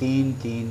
3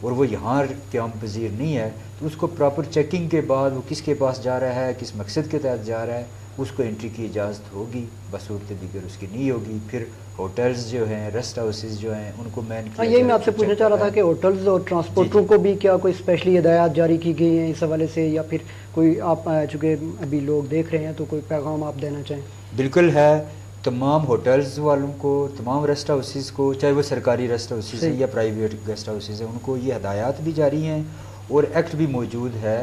اور وہ یہاں قیام پذیر نہیں ہے تو اس کو پراپر چیکنگ کے بعد وہ کس کے پاس جا رہا ہے، کس مقصد کے تحت جا رہا ہے، اس کو انٹری کی اجازت ہوگی، بصورت دیگر اس کی نہیں ہوگی۔ پھر ہوٹلز جو ہیں، ریسٹ ہاؤسز جو ہیں، ان کو مین ہاں یہی میں آپ سے پوچھنا چاہ رہا تھا کہ ہوٹلز اور ٹرانسپورٹروں کو بھی کیا کوئی اسپیشلی ہدایات جاری کی گئی ہیں اس حوالے سے، یا پھر کوئی آپ چونکہ ابھی لوگ دیکھ رہے ہیں تو کوئی پیغام آپ دینا چاہیں؟ بالکل ہے، تمام ہوٹلز والوں کو، تمام ریسٹ ہاؤسز کو، چاہے وہ سرکاری ریسٹ ہاؤسز ہیں یا پرائیویٹ گیسٹ ہاؤسز ہیں، ان کو یہ ہدایات بھی جاری ہیں اور ایکٹ بھی موجود ہے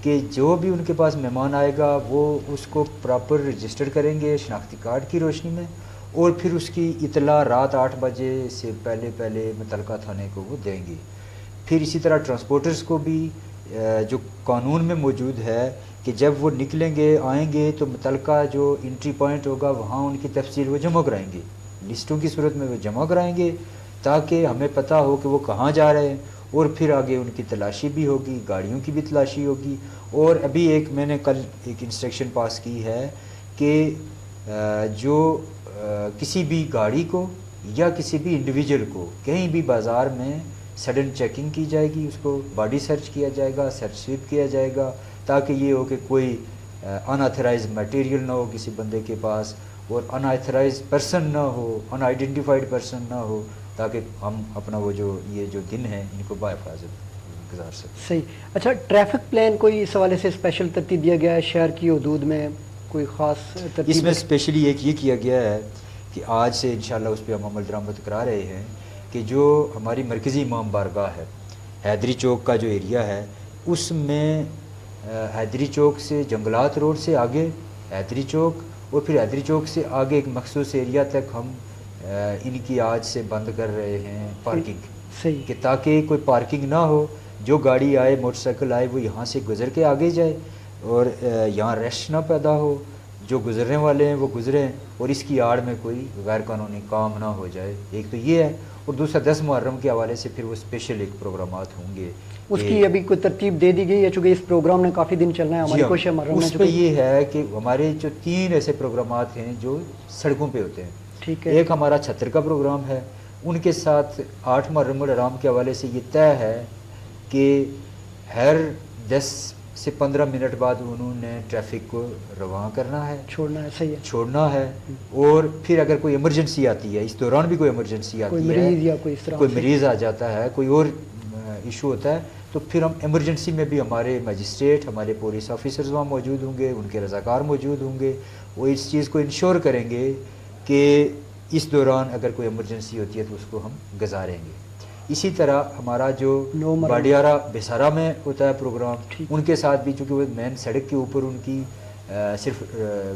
کہ جو بھی ان کے پاس مہمان آئے گا وہ اس کو پراپر رجسٹر کریں گے شناختی کارڈ کی روشنی میں، اور پھر اس کی اطلاع رات 8 بجے سے پہلے متعلقہ تھانے کو وہ دیں گے۔ پھر اسی طرح ٹرانسپورٹرز کو بھی جو قانون میں موجود ہے کہ جب وہ نکلیں گے آئیں گے تو متعلقہ جو انٹری پوائنٹ ہوگا وہاں ان کی تفصیل وہ جمع کرائیں گے، لسٹوں کی صورت میں وہ جمع کرائیں گے تاکہ ہمیں پتہ ہو کہ وہ کہاں جا رہے ہیں، اور پھر آگے ان کی تلاشی بھی ہوگی، گاڑیوں کی بھی تلاشی ہوگی۔ اور ابھی میں نے کل ایک انسٹرکشن پاس کی ہے کہ جو کسی بھی گاڑی کو یا کسی بھی انڈیویجول کو کہیں بھی بازار میں سڈن چیکنگ کی جائے گی، اس کو باڈی سرچ کیا جائے گا، سرچ سویپ کیا جائے گا، تاکہ یہ ہو کہ کوئی ان آتھرائز میٹیریل نہ ہو کسی بندے کے پاس، اور ان آتھرائز پرسن نہ ہو، ان آئیڈینٹیفائڈ پرسن نہ ہو، تاکہ ہم اپنا وہ یہ جو دن ہیں ان کو بحفاظت گزار سکیں۔ صحیح۔ اچھا، ٹریفک پلان کوئی اس حوالے سے اسپیشل ترتیب دیا گیا ہے شہر کی حدود میں، کوئی خاص ترتیب؟ اس میں اسپیشلی ایک یہ کیا گیا ہے کہ آج سے انشاءاللہ اس پہ ہم عمل درآمد کرا رہے ہیں کہ جو ہماری مرکزی امام بارگاہ ہے، حیدری چوک کا جو ایریا ہے، اس میں حیدری چوک سے جنگلات روڈ سے آگے حیدری چوک، اور پھر حیدری چوک سے آگے ایک مخصوص ایریا تک ہم ان کی آج سے بند کر رہے ہیں پارکنگ، صحیح، کہ تاکہ کوئی پارکنگ نہ ہو، جو گاڑی آئے موٹر سائیکل آئے وہ یہاں سے گزر کے آگے جائے اور یہاں رش نہ پیدا ہو، جو گزرنے والے ہیں وہ گزریں اور اس کی آڑ میں کوئی غیر قانونی کام نہ ہو جائے۔ ایک تو یہ ہے، اور دوسرا 10 محرم کے حوالے سے پھر وہ اسپیشل ایک پروگرامات ہوں گے، اس کی ابھی کوئی ترتیب دے دی گئی ہے؟ چونکہ اس پروگرام نے کافی دن چلنا ہے، ہماری کوشش ہے محرم میں اس پہ یہ ہے کہ ہمارے جو 3 ایسے پروگرامات ہیں جو سڑکوں پہ ہوتے ہیں۔ ٹھیک ہے، ایک ہمارا چھتر کا پروگرام ہے، ان کے ساتھ 8 محرم الحرام کے حوالے سے یہ طے ہے کہ ہر 10 سے 15 منٹ بعد انہوں نے ٹریفک کو رواں کرنا ہے، چھوڑنا ہے، صحیح ہے، چھوڑنا ہے، اور پھر اگر کوئی ایمرجنسی آتی ہے، اس دوران بھی کوئی ایمرجنسی آتی ہے، کوئی مریض یا کوئی اس طرح کوئی مریض آ جاتا ہے، کوئی اور ایشو ہوتا ہے، تو پھر ہم ایمرجنسی میں بھی ہمارے مجسٹریٹ، ہمارے پولیس آفیسرز وہاں موجود ہوں گے، ان کے رضاکار موجود ہوں گے، وہ اس چیز کو انشور کریں گے کہ اس دوران اگر کوئی ایمرجنسی ہوتی ہے تو اس کو ہم گزاریں گے۔ اسی طرح ہمارا جو باڈیارہ بسارا میں ہوتا ہے پروگرام، ان کے ساتھ بھی چونکہ وہ مین سڑک کے اوپر ان کی صرف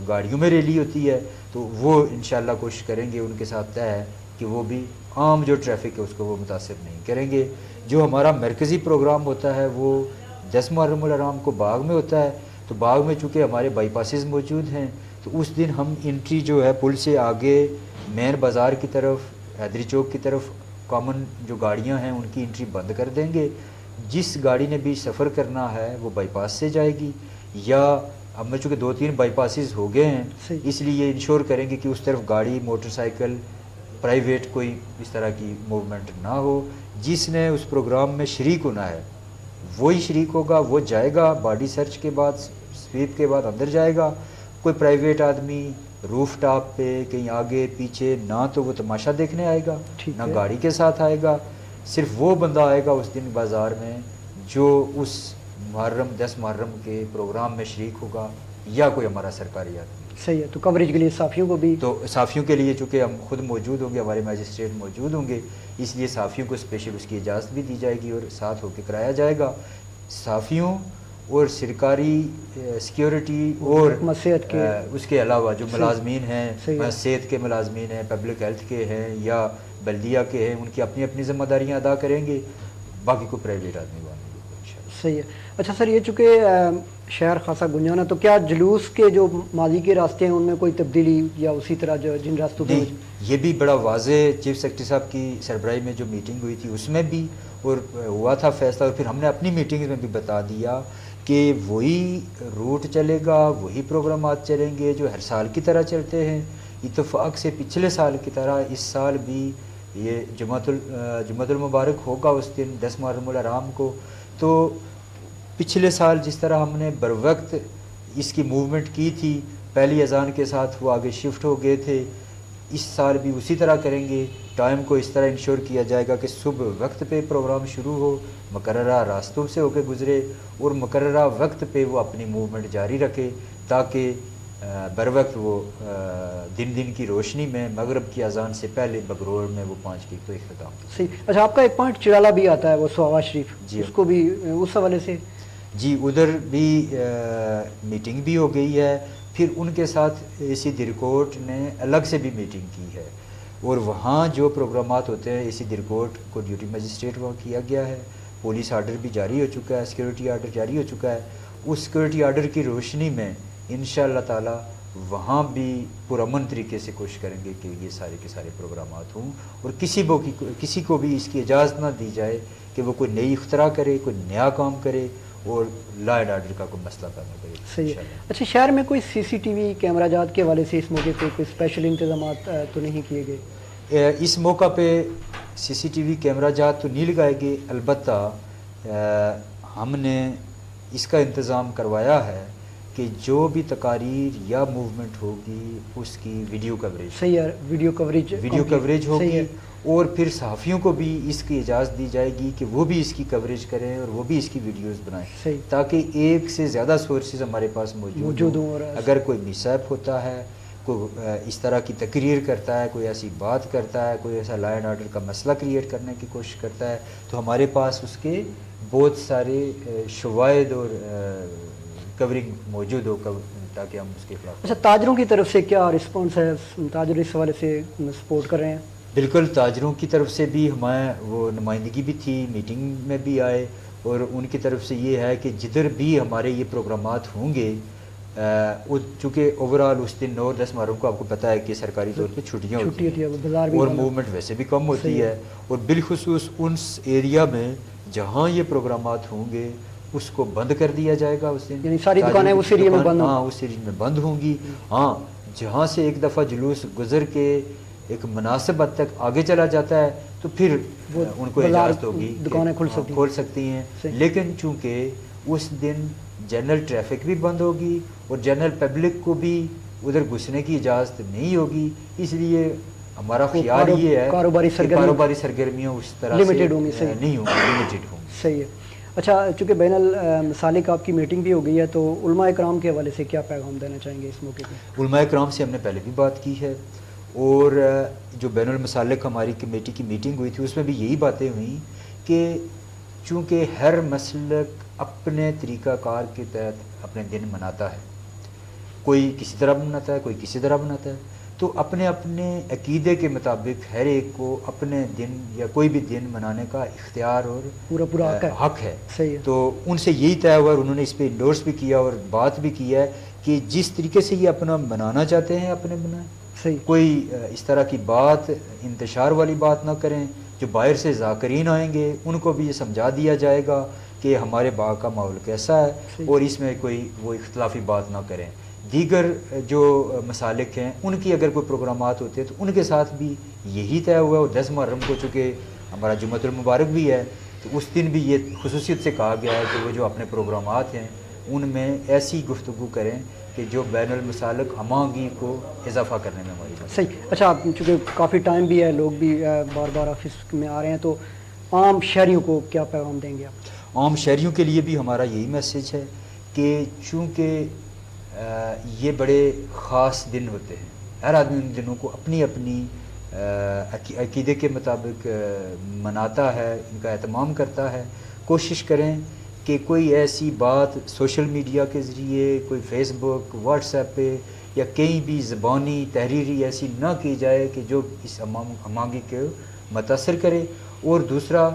گاڑیوں میں ریلی ہوتی ہے، تو وہ انشاءاللہ کوشش کریں گے، ان کے ساتھ طے ہے کہ وہ بھی عام جو ٹریفک ہے اس کو وہ متاثر نہیں کریں گے۔ جو ہمارا مرکزی پروگرام ہوتا ہے وہ 10 محرم الحرام کو باغ میں ہوتا ہے، تو باغ میں چونکہ ہمارے بائی پاسز موجود ہیں تو اس دن ہم انٹری جو ہے پل سے آگے مین بازار کی طرف، حیدری چوک کی طرف کامن جو گاڑیاں ہیں ان کی انٹری بند کر دیں گے۔ جس گاڑی نے بھی سفر کرنا ہے وہ بائی پاس سے جائے گی، یا اب میں چونکہ 2-3 بائی پاسز ہو گئے ہیں اس لیے یہ انشور کریں گے کہ اس طرف گاڑی، موٹر سائیکل، پرائیویٹ کوئی اس طرح کی موومنٹ نہ ہو۔ جس نے اس پروگرام میں شریک ہونا ہے وہی شریک ہوگا، وہ جائے گا، باڈی سرچ کے بعد، سویپ کے بعد اندر جائے گا۔ کوئی پرائیویٹ آدمی روف ٹاپ پہ کہیں آگے پیچھے نہ تو وہ تماشا دیکھنے آئے گا، نہ گاڑی کے ساتھ آئے گا، صرف وہ بندہ آئے گا اس دن بازار میں جو اس محرم 10 محرم کے پروگرام میں شریک ہوگا، یا کوئی ہمارا سرکاری آدمی۔ صحیح ہے، تو کوریج کے لیے صحافیوں کو بھی، تو صحافیوں کے لیے چونکہ ہم خود موجود ہوں گے، ہمارے میجسٹریٹ موجود ہوں گے، اس لیے صحافیوں کو اسپیشل اس کی اجازت بھی دی جائے گی اور ساتھ ہو کے کرایا جائے گا۔ صحافیوں اور سرکاری سیکیورٹی اور اس کے علاوہ جو ملازمین ہیں، صحت کے ملازمین ہیں، پبلک ہیلتھ کے ہیں یا بلدیہ کے ہیں، ان کی اپنی اپنی ذمہ داریاں ادا کریں گے، باقی کو پرائیویٹ آدمی بنیں گے۔ صحیح ہے۔ اچھا سر، یہ چونکہ شہر خاصا گنجان ہے، تو کیا جلوس کے جو ماضی کے راستے ہیں ان میں کوئی تبدیلی یا اسی طرح جو جن راستوں پہ؟ یہ بھی بڑا واضح چیف سیکرٹری صاحب کی سربراہی میں جو میٹنگ ہوئی تھی اس میں بھی اور ہوا تھا فیصلہ، اور پھر ہم نے اپنی میٹنگ میں بھی بتا دیا کہ وہی روٹ چلے گا، وہی پروگرامات چلیں گے جو ہر سال کی طرح چلتے ہیں۔ اتفاق سے پچھلے سال کی طرح اس سال بھی یہ جمعۃ المبارک ہوگا اس دن 10 محرم الحرام کو. تو پچھلے سال جس طرح ہم نے بروقت اس کی موومنٹ کی تھی، پہلی اذان کے ساتھ وہ آگے شفٹ ہو گئے تھے، اس سال بھی اسی طرح کریں گے. ٹائم کو اس طرح انشور کیا جائے گا کہ صبح وقت پہ پروگرام شروع ہو، مقررہ راستوں سے ہو کے گزرے اور مقررہ وقت پہ وہ اپنی موومنٹ جاری رکھے، تاکہ بروقت وہ دن کی روشنی میں مغرب کی اذان سے پہلے بگرور میں وہ 5 کی تو اختتام. صحیح. اچھا، آپ کا ایک پوائنٹ چرالا بھی آتا ہے، وہ سواوا شریف، جی اس کو بھی اس حوالے سے؟ جی ادھر بھی میٹنگ بھی ہو گئی ہے. پھر ان کے ساتھ اے سی درکوٹ نے الگ سے بھی میٹنگ کی ہے، اور وہاں جو پروگرامات ہوتے ہیں اے سی درکوٹ کو ڈیوٹی مجسٹریٹ وہاں کیا گیا ہے. پولیس آرڈر بھی جاری ہو چکا ہے، سیکورٹی آرڈر جاری ہو چکا ہے. اس سیکورٹی آرڈر کی روشنی میں انشاءاللہ تعالی وہاں بھی پرامن طریقے سے کوشش کریں گے کہ یہ سارے کے سارے پروگرامات ہوں، اور کسی کو بھی اس کی اجازت نہ دی جائے کہ وہ کوئی نئی اختراع کرے، کوئی نیا کام کرے اور لا اینڈ آرڈر کا کوئی مسئلہ پیدا کرے. صحیح ہے. اچھا، شہر میں کوئی سی سی ٹی وی کیمرہ جات کے حوالے سے اس موقع پہ کوئی اسپیشل انتظامات تو نہیں کیے گئے؟ اس موقع پہ سی سی ٹی وی کیمرہ جات تو نہیں لگائے گئے، البتہ ہم نے اس کا انتظام کروایا ہے کہ جو بھی تقاریر یا موومنٹ ہوگی اس کی ویڈیو کوریج. صحیح ہے، ویڈیو کوریج ہوگی، اور پھر صحافیوں کو بھی اس کی اجازت دی جائے گی کہ وہ بھی اس کی کوریج کریں اور وہ بھی اس کی ویڈیوز بنائیں، تاکہ ایک سے زیادہ سورسز ہمارے پاس موجود ہوں. اگر کوئی مس ایپ ہوتا ہے، کوئی اس طرح کی تقریر کرتا ہے، کوئی ایسی بات کرتا ہے، کوئی ایسا لا اینڈ آرڈر کا مسئلہ کریٹ کرنے کی کوشش کرتا ہے، تو ہمارے پاس اس کے بہت سارے شواہد اور کورنگ موجود ہو تاکہ ہم اس کے خلاف. اچھا، تاجروں کی طرف سے کیا رسپانس ہے؟ تاجر اس حوالے سے سپورٹ کر رہے ہیں؟ بالکل، تاجروں کی طرف سے بھی ہمیں وہ نمائندگی بھی تھی، میٹنگ میں بھی آئے، اور ان کی طرف سے یہ ہے کہ جدھر بھی ہمارے یہ پروگرامات ہوں گے، چونکہ اوورآل اس دن 9 اور 10 محرم کو آپ کو پتہ ہے کہ سرکاری طور پہ چھٹیاں ہوتی ہیں اور موومنٹ ویسے بھی کم ہوتی ہے، اور بالخصوص اس ایریا میں جہاں یہ پروگرامات ہوں گے اس کو بند کر دیا جائے گا. اس دن یعنی ساری دکانیں اس ایریا میں بند؟ ہاں، اس ایریا میں بند ہوں گی. ہاں، جہاں سے ایک دفعہ جلوس گزر کے ایک مناسب حد تک آگے چلا جاتا ہے تو پھر ان کو اجازت ہوگی دکانیں کھول سکتی ہیں. لیکن چونکہ اس دن جنرل ٹریفک بھی بند ہوگی اور جنرل پبلک کو بھی ادھر گھسنے کی اجازت نہیں ہوگی، اس لیے ہمارا خیال یہ ہے کہ کاروباری سرگرمیاں اس طرح سے نہیں ہوں گی، لمیٹڈ ہوں. صحیح ہے. اچھا، چونکہ بین المسالک آپ کی میٹنگ بھی ہو گئی ہے، تو علماء اکرام کے حوالے سے کیا پیغام دینا چاہیں گے اس موقع پہ؟ علماء اکرام سے ہم نے پہلے بھی بات کی ہے، اور جو بین المسالک ہماری کمیٹی کی میٹنگ ہوئی تھی اس میں بھی یہی باتیں ہوئیں کہ چونکہ ہر مسلک اپنے طریقہ کار کے تحت اپنے دن مناتا ہے، کوئی کسی طرح مناتا ہے، کوئی کسی طرح مناتا ہے، تو اپنے اپنے عقیدے کے مطابق ہر ایک کو اپنے دن یا کوئی بھی دن منانے کا اختیار اور پورا حق ہے. صحیح ہے. تو ان سے یہی طے ہوا اور انہوں نے اس پہ انڈورس بھی کیا اور بات بھی کی ہے کہ جس طریقے سے یہ اپنا منانا چاہتے ہیں اپنے منائیں. کوئی اس طرح کی بات انتشار والی بات نہ کریں. جو باہر سے ذاکرین آئیں گے ان کو بھی یہ سمجھا دیا جائے گا کہ ہمارے باغ کا ماحول کیسا ہے اور اس میں کوئی وہ اختلافی بات نہ کریں. دیگر جو مسالک ہیں ان کی اگر کوئی پروگرامات ہوتے ہیں تو ان کے ساتھ بھی یہی طے ہوا. اور 10 محرم کو چونکہ ہمارا جمعۃ المبارک بھی ہے تو اس دن بھی یہ خصوصیت سے کہا گیا ہے کہ وہ جو اپنے پروگرامات ہیں ان میں ایسی گفتگو کریں کہ جو بین المسالک ہمانگی کو اضافہ کرنے میں ہماری مدد. صحیح. اچھا، چونکہ کافی ٹائم بھی ہے، لوگ بھی بار بار آفس میں آ رہے ہیں، تو عام شہریوں کو کیا پیغام دیں گے آپ؟ عام شہریوں کے لیے بھی ہمارا یہی میسیج ہے کہ چونکہ یہ بڑے خاص دن ہوتے ہیں، ہر آدمی ان دنوں کو اپنی اپنی عقیدے کے مطابق مناتا ہے، ان کا اہتمام کرتا ہے. کوشش کریں کہ کوئی ایسی بات سوشل میڈیا کے ذریعے، کوئی فیس بک، واٹس ایپ پہ یا کہیں بھی زبانی تحریری ایسی نہ کی جائے کہ جو اس ہمانگی کو متاثر کرے. اور دوسرا،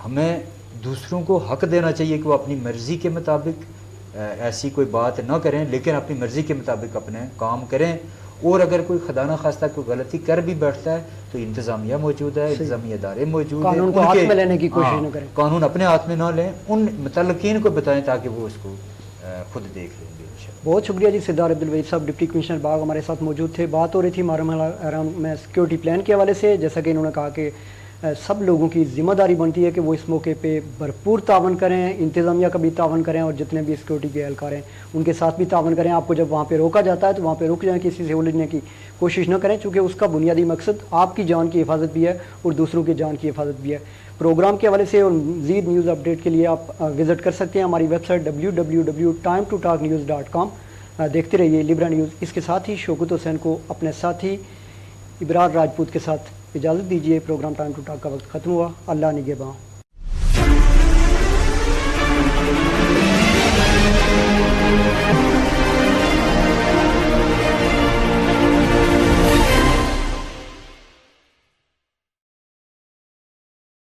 ہمیں دوسروں کو حق دینا چاہیے کہ وہ اپنی مرضی کے مطابق ایسی کوئی بات نہ کریں، لیکن اپنی مرضی کے مطابق اپنے کام کریں. اور اگر کوئی خدا نہ خواستہ کوئی غلطی کر بھی بیٹھتا ہے تو انتظامیہ موجود ہے، انتظامی ادارے موجود ہیں، قانون کو ہاتھ میں لینے کی کوشش نہ کریں، قانون اپنے ہاتھ میں نہ لیں، ان متعلقین کو بتائیں تاکہ وہ اس کو خود دیکھ لیں گے انشاءاللہ. بہت شکریہ جی سردار عبدالوحید صاحب، ڈپٹی کمشنر باغ ہمارے ساتھ موجود تھے. بات ہو رہی تھی مارحمہ احرام میں سیکیورٹی پلان کے حوالے سے. جیسا کہ انہوں نے کہا کہ سب لوگوں کی ذمہ داری بنتی ہے کہ وہ اس موقع پہ بھرپور تعاون کریں، انتظامیہ کا بھی تعاون کریں اور جتنے بھی سیکیورٹی کے اہلکار ہیں ان کے ساتھ بھی تعاون کریں. آپ کو جب وہاں پہ روکا جاتا ہے تو وہاں پہ رک جائیں، کسی سے الجھنے کی کوشش نہ کریں، چونکہ اس کا بنیادی مقصد آپ کی جان کی حفاظت بھی ہے اور دوسروں کی جان کی حفاظت بھی ہے. پروگرام کے حوالے سے اور مزید نیوز اپڈیٹ کے لیے آپ وزٹ کر سکتے ہیں ہماری ویب سائٹ www.time2talknews.com. دیکھتے رہیے لبرا نیوز. اس کے ساتھ ہی شوکت حسین کو اپنے ساتھی ابرار راجپوت کے ساتھ اجازت دیجیے. پروگرام ٹائم ٹو ٹاک کا وقت ختم ہوا. اللہ نگہباں.